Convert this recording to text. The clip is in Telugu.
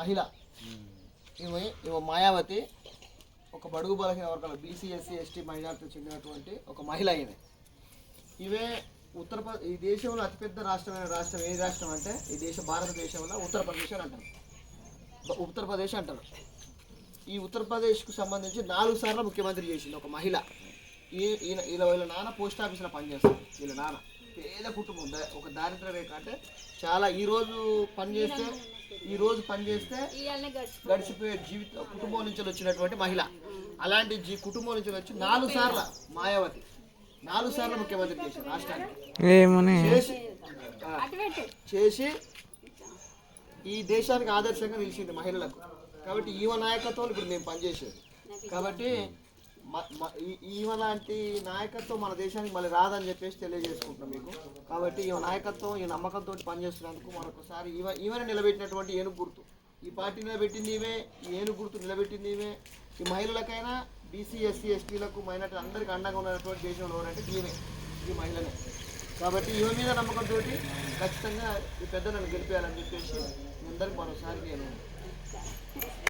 మహిళ, ఈమె మాయావతి, ఒక బడుగు బలహీన వర్గాల బీసీ ఎస్సీ ఎస్టీ మైనార్టీకి చెందినటువంటి ఒక మహిళ. ఇవే ఈ దేశంలో అతిపెద్ద రాష్ట్రమైన రాష్ట్రం ఏ రాష్ట్రం అంటే ఈ భారతదేశంలో ఉత్తరప్రదేశ్ అని అంటారు. ఉత్తరప్రదేశ్ అంటారు. ఈ ఉత్తరప్రదేశ్కు సంబంధించి 4 సార్లు ముఖ్యమంత్రి చేసింది ఒక మహిళ. వీళ్ళ నాన్న పోస్ట్ ఆఫీస్లో పనిచేస్తారు. వీళ్ళ నాన్న పేద కుటుంబం, ఒక దారిద్ర రేఖ. అంటే చాలా ఈరోజు పనిచేస్తే గడిచిపోయే కుటుంబం నుంచి వచ్చినటువంటి మహిళ. అలాంటి కుటుంబం నుంచి వచ్చి 4 సార్లు మాయావతి 4 సార్లు ముఖ్యమంత్రి చేశారు రాష్ట్రానికి. చేసి ఈ దేశానికి ఆదర్శంగా నిలిచింది మహిళలకు. కాబట్టి ఈమె నాయకత్వంలో ఇప్పుడు మేము పనిచేసేది. కాబట్టి ఈమె లాంటి నాయకత్వం మన దేశానికి మళ్ళీ రాదని చెప్పేసి తెలియజేసుకుంటున్నాం మీకు. కాబట్టి ఈమె నాయకత్వం, ఈ నమ్మకంతో పనిచేస్తున్నందుకు మరొకసారి ఈమెను నిలబెట్టినటువంటి ఏనుగు గుర్తు, ఈ పార్టీ నిలబెట్టింది ఈమె, ఈ ఏనుగు గుర్తు నిలబెట్టింది ఈమె. ఈ మహిళలకైనా బీసీ ఎస్సీ ఎస్టీలకు మైనార్టీ అందరికీ అండగా ఉన్నటువంటి దేశంలో ఎవరంటే ఈ మహిళనే. కాబట్టి ఈమె మీద నమ్మకంతో ఖచ్చితంగా ఈ పెద్ద నన్ను గెలిపేయాలని చెప్పేసి మీ అందరికి మరోసారి నేను